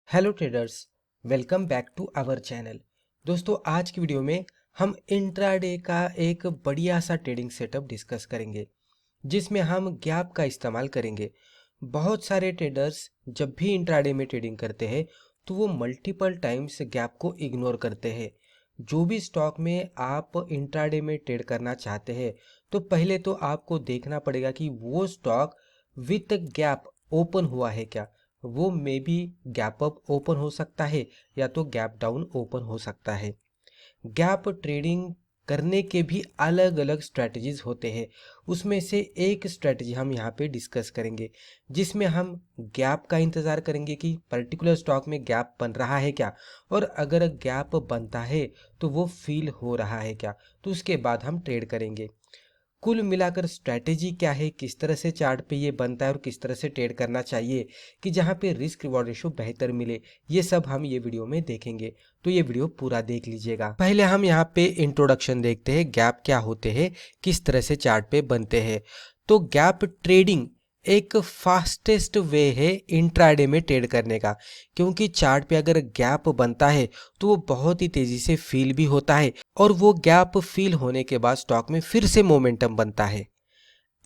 Hello traders, welcome back to our channel. दोस्तों, आज की वीडियो में हम इंट्राडे का एक बढ़िया सा ट्रेडिंग सेटअप डिस्कस करेंगे जिसमें हम गैप का इस्तेमाल करेंगे। बहुत सारे ट्रेडर्स जब भी इंट्राडे में ट्रेडिंग करते हैं तो वो मल्टीपल टाइम्स गैप को इग्नोर करते हैं। जो भी स्टॉक में आप इंट्राडे में ट्रेड करना चाहते हैं तो पहले तो आपको देखना पड़ेगा कि वो स्टॉक विथ गैप ओपन हुआ है क्या। वो may be gap up open हो सकता है या तो गैप डाउन ओपन हो सकता है। गैप ट्रेडिंग करने के भी अलग अलग स्ट्रेटजीज होते हैं। उसमें से एक स्ट्रेटजी हम यहाँ पे डिस्कस करेंगे जिसमें हम गैप का इंतज़ार करेंगे कि पर्टिकुलर स्टॉक में गैप बन रहा है क्या, और अगर गैप बनता है तो वो फील हो रहा है क्या, तो उसके बाद हम ट्रेड करेंगे। कुल मिलाकर स्ट्रैटेजी क्या है, किस तरह से चार्ट पे ये बनता है और किस तरह से ट्रेड करना चाहिए कि जहाँ पे रिस्क रिवॉर्ड रेशो बेहतर मिले, ये सब हम ये वीडियो में देखेंगे। तो ये वीडियो पूरा देख लीजिएगा। पहले हम यहाँ पे इंट्रोडक्शन देखते हैं, गैप क्या होते हैं, किस तरह से चार्ट पे बनते हैं। तो गैप ट्रेडिंग एक फास्टेस्ट वे है इंट्राडे में ट्रेड करने का, क्योंकि चार्ट पे अगर गैप बनता है तो वो बहुत ही तेजी से फील भी होता है और वो गैप फील होने के बाद स्टॉक में फिर से मोमेंटम बनता है।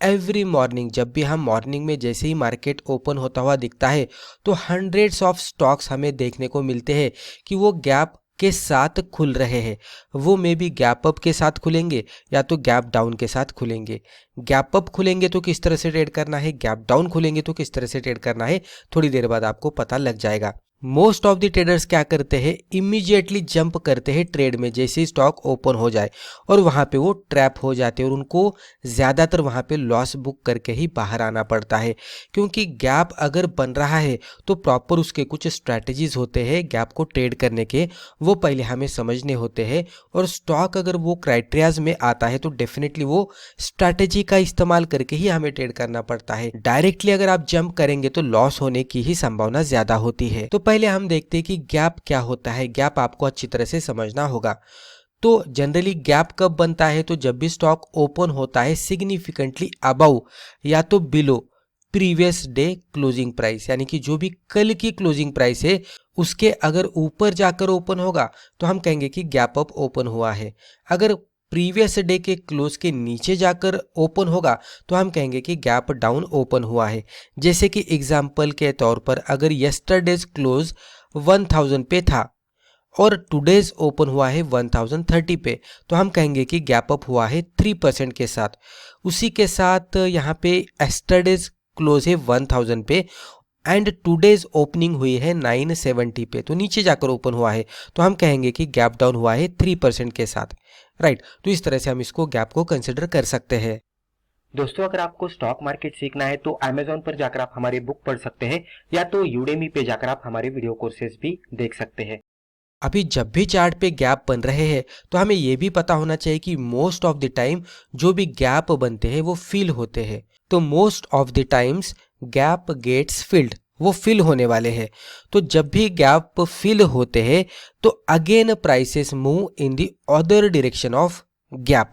एवरी मॉर्निंग जब भी हम मॉर्निंग में जैसे ही मार्केट ओपन होता हुआ दिखता है तो हंड्रेड्स ऑफ स्टॉक्स हमें देखने को मिलते हैं कि वो गैप के साथ खुल रहे हैं। वो मे बी गैप अप के साथ खुलेंगे या तो गैप डाउन के साथ खुलेंगे। गैप अप खुलेंगे तो किस तरह से ट्रेड करना है, गैप डाउन खुलेंगे तो किस तरह से ट्रेड करना है, थोड़ी देर बाद आपको पता लग जाएगा। मोस्ट ऑफ द ट्रेडर्स क्या करते हैं, इमीडिएटली जंप करते हैं ट्रेड में जैसे ही स्टॉक ओपन हो जाए और वहाँ पे वो ट्रैप हो जाते हैं और उनको ज़्यादातर वहाँ पे लॉस बुक करके ही बाहर आना पड़ता है। क्योंकि गैप अगर बन रहा है तो प्रॉपर उसके कुछ स्ट्रैटेजीज होते हैं गैप को ट्रेड करने के, वो पहले हमें समझने होते हैं। और स्टॉक अगर वो क्राइटेरियाज में आता है तो डेफिनेटली वो स्ट्रैटेजी का इस्तेमाल करके ही हमें ट्रेड करना पड़ता है। डायरेक्टली अगर आप जंप करेंगे तो लॉस होने की ही संभावना ज़्यादा होती है। तो पहले हम देखते हैं कि गैप क्या होता है। गैप आपको अच्छी तरह से समझना होगा। तो जनरली गैप कब बनता है, तो जब भी स्टॉक ओपन होता है सिग्निफिकेंटली अबव या तो below previous day closing price, यानी कि जो भी कल की क्लोजिंग प्राइस है उसके अगर ऊपर जाकर ओपन होगा तो हम कहेंगे कि गैप अप ओपन हुआ है। अगर प्रीवियस डे के क्लोज के नीचे जाकर ओपन होगा तो हम कहेंगे कि गैप डाउन ओपन हुआ है। जैसे कि एग्जाम्पल के तौर पर अगर यस्टरडेज क्लोज 1000 पे था और टुडेज ओपन हुआ है 1030 पे, तो हम कहेंगे कि गैप अप हुआ है 3% के साथ। उसी के साथ यहाँ पे यस्टरडेज क्लोज है 1000 पे एंड टुडेज ओपनिंग हुई है 970 पे, तो नीचे जाकर ओपन हुआ है, तो हम कहेंगे कि गैप डाउन हुआ है 3% के साथ। राइट, तो इस तरह से हम इसको गैप को कंसिडर कर सकते हैं। दोस्तों, अगर आपको स्टॉक मार्केट सीखना है तो Amazon पर जाकर आप हमारे बुक पढ़ सकते हैं या तो Udemy पे जाकर आप हमारे वीडियो कोर्सेज भी देख सकते हैं। अभी जब भी चार्ट पे गैप बन रहे हैं तो हमें ये भी पता होना चाहिए कि मोस्ट ऑफ द टाइम जो भी गैप बनते हैं वो फिल होते हैं। तो most of the times gap gets filled, वो फिल होने वाले हैं। तो जब भी गैप फिल होते हैं तो again prices move in the other direction of gap.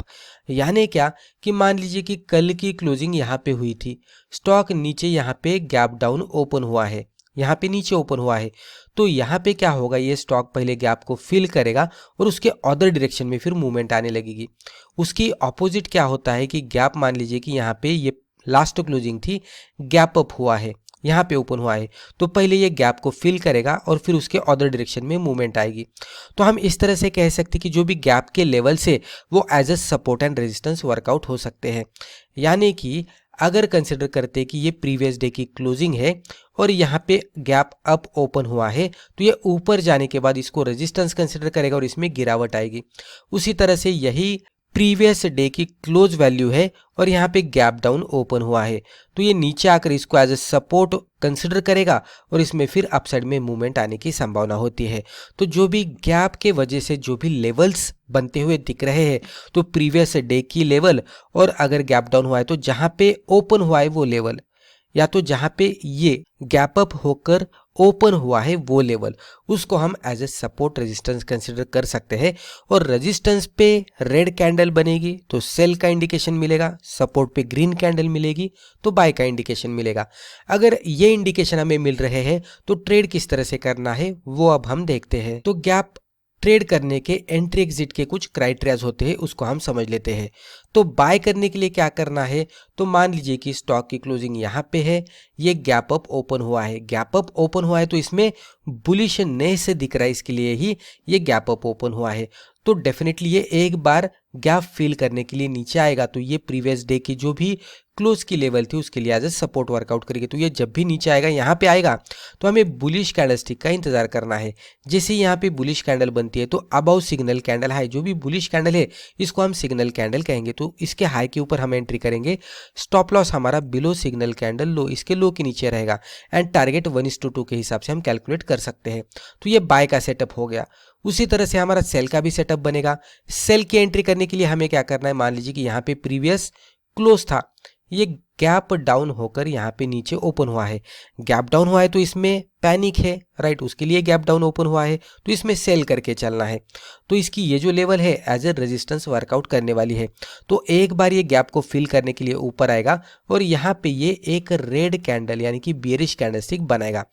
यानी क्या कि मान लीजिए कि कल की क्लोजिंग यहाँ पे हुई थी, स्टॉक नीचे यहाँ पे गैप डाउन ओपन हुआ है, यहाँ पे नीचे ओपन हुआ है, तो यहाँ पे क्या होगा, ये स्टॉक पहले गैप को फिल करेगा और उसके अदर डायरेक्शन में फिर मूवमेंट आने लगेगी। उसकी ऑपोजिट क्या होता है कि गैप, मान लीजिए कि यहाँ पे ये लास्ट क्लोजिंग थी, गैप अप हुआ है, यहाँ पे ओपन हुआ है, तो पहले ये गैप को फिल करेगा और फिर उसके अदर डायरेक्शन में मूवमेंट आएगी। तो हम इस तरह से कह सकते हैं कि जो भी गैप के लेवल से वो as a support and resistance work out हो सकते हैं। यानी कि अगर कंसिडर करते हैं कि ये प्रीवियस डे की क्लोजिंग है और यहाँ पे गैप अप ओपन हुआ है, तो ये ऊपर जाने के बाद इसको रेजिस्टेंस कंसिडर करेगा और इसमें गिरावट आएगी। उसी तरह से यही प्रीवियस डे की क्लोज वैल्यू है और यहाँ पे गैप डाउन ओपन हुआ है, तो ये नीचे आकर इसको एज ए सपोर्ट कंसिडर करेगा और इसमें फिर अपसाइड में मूवमेंट आने की संभावना होती है। तो जो भी गैप के वजह से जो भी लेवल्स बनते हुए दिख रहे हैं, तो प्रीवियस डे की लेवल और अगर गैप डाउन हुआ है तो जहाँ पे ओपन हुआ है वो लेवल, या तो जहाँ पे ये गैप अप होकर ओपन हुआ है वो लेवल, उसको हम as a support resistance consider कर सकते हैं। और रेजिस्टेंस पे रेड कैंडल बनेगी तो सेल का इंडिकेशन मिलेगा, सपोर्ट पे ग्रीन कैंडल मिलेगी तो बाय का इंडिकेशन मिलेगा। अगर ये इंडिकेशन हमें मिल रहे हैं तो ट्रेड किस तरह से करना है वो अब हम देखते हैं। तो गैप ट्रेड करने के एंट्री एग्जिट के कुछ क्राइटेरियाज होते हैं, उसको हम समझ लेते हैं। तो बाय करने के लिए क्या करना है, तो मान लीजिए कि स्टॉक की क्लोजिंग यहाँ पे है, ये गैप अप ओपन हुआ है, गैप अप ओपन हुआ है तो इसमें बुलिश नेस दिख रहा है, इसके लिए ही ये गैप अप ओपन हुआ है। तो डेफिनेटली ये एक बार गैप फिल करने के लिए नीचे आएगा तो ये प्रीवियस डे की जो भी क्लोज की लेवल थी उसके लिए एज ए सपोर्ट वर्कआउट करेगी। तो ये जब भी नीचे आएगा, यहाँ पे आएगा तो हमें बुलिश कैंडलस्टिक का इंतजार करना है। जैसे यहाँ पे बुलिश कैंडल बनती है तो अबाउ सिग्नल कैंडल हाई, जो भी बुलिश कैंडल है इसको हम सिग्नल कैंडल कहेंगे। तो इसके हाई के ऊपर हम एंट्री करेंगे, स्टॉप लॉस हमारा बिलो सिग्नल कैंडल लो, इसके लो के नीचे रहेगा एंड टारगेट 1:2 के हिसाब से हम कैलकुलेट कर सकते हैं। तो ये बाय का सेटअप हो गया। उसी तरह से हमारा सेल का भी सेटअप बनेगा। सेल की एंट्री करने के लिए हमें क्या करना है, मान लीजिए कि यहाँ पे प्रीवियस क्लोज था, ये गैप डाउन होकर यहाँ पे नीचे ओपन हुआ है। गैप डाउन हुआ है तो इसमें पैनिक है, राइट, उसके लिए गैप डाउन ओपन हुआ है तो इसमें सेल करके चलना है। तो इसकी ये जो लेवल है एज ए रेजिस्टेंस वर्कआउट करने वाली है। तो एक बार ये गैप को फिल करने के लिए ऊपर आएगा और यहाँ पे ये एक रेड कैंडल यानी कि बियरिश कैंडलस्टिक बनाएगा।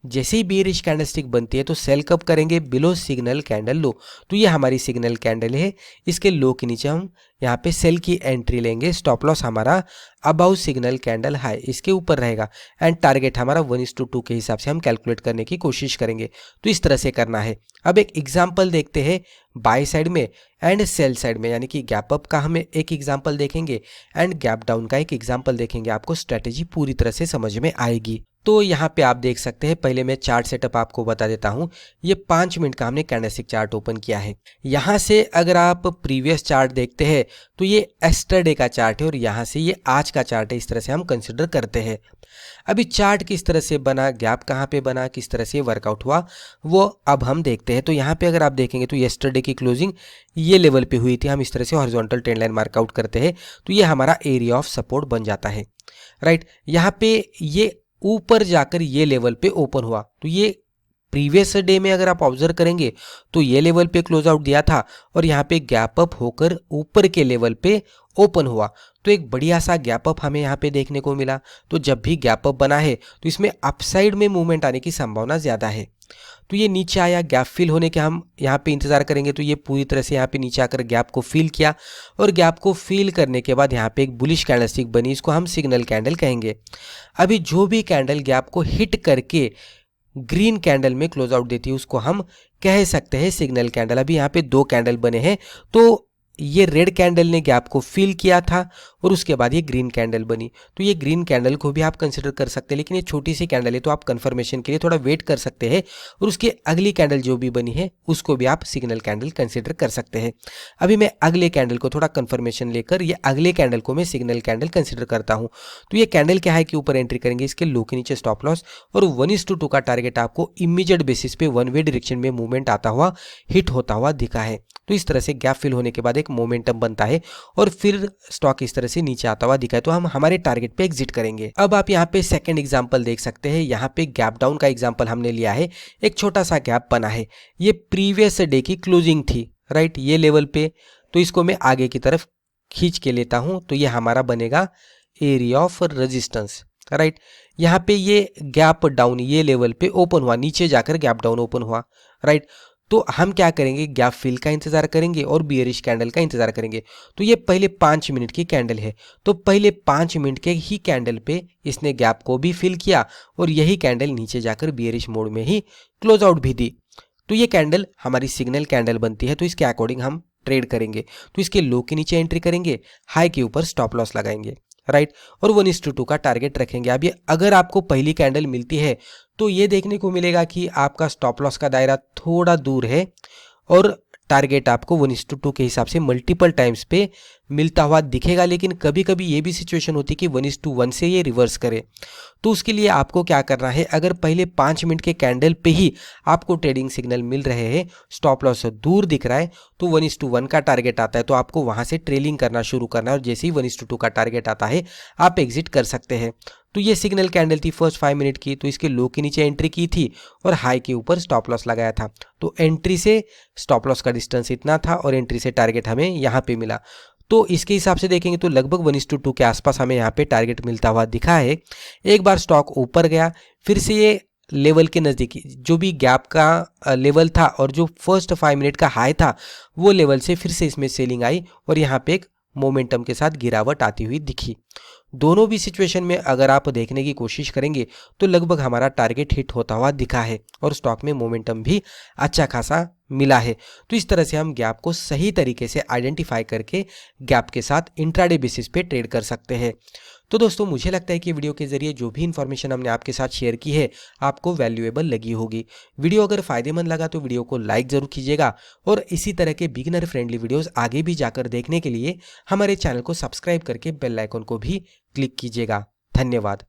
जैसे ही बियरिश कैंडलस्टिक बनती है तो सेल कब करेंगे, बिलो सिग्नल कैंडल लो। तो ये हमारी सिग्नल कैंडल है, इसके लो के नीचे हम यहाँ पे सेल की एंट्री लेंगे। स्टॉप लॉस हमारा अबाउ सिग्नल कैंडल हाई, इसके ऊपर रहेगा एंड टारगेट हमारा 1:2 के हिसाब से हम कैलकुलेट करने की कोशिश करेंगे। तो इस तरह से करना है। अब एक एग्जांपल देखते हैं बाय साइड में एंड सेल साइड में, यानी कि गैप अप का हमें एक एग्जांपल देखेंगे एंड गैप डाउन का एक एग्जांपल देखेंगे। आपको स्ट्रेटेजी पूरी तरह से समझ में आएगी। तो यहाँ पे आप देख सकते हैं, पहले मैं चार्ट सेटअप आपको बता देता हूँ। ये 5 मिनट का हमने कैंडलस्टिक चार्ट ओपन किया है। यहाँ से अगर आप प्रीवियस चार्ट देखते हैं तो ये एस्टरडे का चार्ट है और यहाँ से ये आज का चार्ट है। इस तरह से हम कंसिडर करते हैं। अभी चार्ट किस तरह से बना, गैप कहाँ पे बना, किस तरह से वर्कआउट हुआ, वो अब हम देखते हैं। तो यहाँ पे अगर आप देखेंगे तो येस्टरडे की क्लोजिंग ये लेवल पे हुई थी। हम इस तरह से हॉरिजॉन्टल ट्रेंड लाइन मार्कआउट करते हैं तो ये हमारा एरिया ऑफ सपोर्ट बन जाता है, राइट। यहाँ पे ये ऊपर जाकर ये लेवल पे ओपन हुआ तो ये प्रीवियस डे में अगर आप ऑब्जर्व करेंगे तो ये लेवल पे क्लोज आउट दिया था और यहाँ पे गैप अप होकर ऊपर के लेवल पे ओपन हुआ। तो एक बढ़िया सा गैप अप हमें यहाँ पे देखने को मिला। तो जब भी गैप अप बना है तो इसमें अपसाइड में मूवमेंट आने की संभावना ज़्यादा है। तो ये नीचे आया, गैप फिल होने के हम यहाँ पे इंतजार करेंगे। तो ये पूरी तरह से यहाँ पे नीचे आकर गैप को फिल किया और गैप को फिल करने के बाद यहाँ पे एक बुलिश कैंडलस्टिक बनी, इसको हम सिग्नल कैंडल कहेंगे। अभी जो भी कैंडल गैप को हिट करके ग्रीन कैंडल में क्लोज आउट देती है उसको हम कह सकते हैं सिग्नल कैंडल। अभी यहाँ पे 2 कैंडल बने हैं, तो ये रेड कैंडल ने गैप को फिल किया था और उसके बाद ये ग्रीन कैंडल बनी। तो ये ग्रीन कैंडल को भी आप कंसिडर कर सकते हैं, लेकिन ये छोटी सी कैंडल है तो आप कंफर्मेशन के लिए थोड़ा वेट कर सकते हैं और उसकी अगली कैंडल जो भी बनी है उसको भी आप सिग्नल कैंडल कंसिडर कर सकते हैं। अभी मैं अगले कैंडल को थोड़ा कंफर्मेशन लेकर ये अगले कैंडल को मैं सिग्नल कैंडल कंसिडर करता हूँ। तो ये कैंडल क्या है कि ऊपर एंट्री करेंगे, इसके लो के नीचे स्टॉप लॉस और 1:2 का टारगेट आपको इमीडिएट बेसिस पे वन वे डायरेक्शन में मूवमेंट आता हुआ हिट होता हुआ दिखा है। तो इस तरह से गैप फिल होने के बाद एक मोमेंटम बनता है और फिर स्टॉक इस तरह से नीचे आता हुआ दिखा है तो हम हमारे टारगेट पे एग्जिट करेंगे। अब आप यहाँ पे सेकंड एग्जांपल देख सकते हैं। यहाँ पे गैप डाउन का एग्जांपल हमने लिया है। एक छोटा सा गैप बना है, ये प्रीवियस डे की क्लोजिंग थी, राइट, ये लेवल पे। तो इसको मैं आगे की तरफ खींच के लेता हूँ तो ये हमारा बनेगा एरिया ऑफ रेजिस्टेंस, राइट। यहाँ पे ये गैप डाउन ये लेवल पे ओपन हुआ, नीचे जाकर गैप डाउन ओपन हुआ, राइट। तो हम क्या करेंगे, गैप फिल का इंतजार करेंगे और बियरिश कैंडल का इंतजार करेंगे। तो ये पहले 5 मिनट की कैंडल है, तो पहले 5 मिनट के ही कैंडल पे इसने गैप को भी फिल किया और यही कैंडल नीचे जाकर बियरिश मोड में ही क्लोज आउट भी दी। तो ये कैंडल हमारी सिग्नल कैंडल बनती है, तो इसके अकॉर्डिंग हम ट्रेड करेंगे। तो इसके लो के नीचे एंट्री करेंगे, हाई के ऊपर स्टॉप लॉस लगाएंगे, राइट, और 1:2 का टारगेट रखेंगे। अब ये अगर आपको पहली कैंडल मिलती है तो ये देखने को मिलेगा कि आपका स्टॉप लॉस का दायरा थोड़ा दूर है और टारगेट आपको 1:2 के हिसाब से मल्टीपल टाइम्स पे मिलता हुआ दिखेगा। लेकिन कभी कभी ये भी सिचुएशन होती है कि 1:1 से ये रिवर्स करे। तो उसके लिए आपको क्या करना है, अगर पहले 5 मिनट के कैंडल पे ही आपको ट्रेडिंग सिग्नल मिल रहे हैं, स्टॉप लॉस से दूर दिख रहा है, तो 1:1 का टारगेट आता है तो आपको वहां से ट्रेलिंग करना शुरू करना है और जैसे ही 1:2 का टारगेट आता है आप एग्जिट कर सकते हैं। तो ये सिग्नल कैंडल थी फर्स्ट 5 मिनट की, तो इसके लो के नीचे एंट्री की थी और हाई के ऊपर स्टॉप लॉस लगाया था। तो एंट्री से स्टॉप लॉस का डिस्टेंस इतना था और एंट्री से टारगेट हमें यहाँ पे मिला। तो इसके हिसाब से देखेंगे तो लगभग 1:2 के आसपास हमें यहाँ पे टारगेट मिलता हुआ दिखा है। एक बार स्टॉक ऊपर गया, फिर से ये लेवल के नज़दीक जो भी गैप का लेवल था और जो फर्स्ट 5 मिनट का हाई था वो लेवल से फिर से इसमें सेलिंग आई और यहाँ पे एक मोमेंटम के साथ गिरावट आती हुई दिखी। दोनों भी सिचुएशन में अगर आप देखने की कोशिश करेंगे तो लगभग हमारा टारगेट हिट होता हुआ दिखा है और स्टॉक में मोमेंटम भी अच्छा खासा मिला है। तो इस तरह से हम गैप को सही तरीके से आइडेंटिफाई करके गैप के साथ इंट्राडे बेसिस पे ट्रेड कर सकते हैं। तो दोस्तों मुझे लगता है कि वीडियो के जरिए जो भी इन्फॉर्मेशन हमने आपके साथ शेयर की है आपको वैल्यूएबल लगी होगी। वीडियो अगर फायदेमंद लगा तो वीडियो को लाइक ज़रूर कीजिएगा और इसी तरह के बिगिनर फ्रेंडली वीडियोस आगे भी जाकर देखने के लिए हमारे चैनल को सब्सक्राइब करके बेल आइकन को भी क्लिक कीजिएगा। धन्यवाद।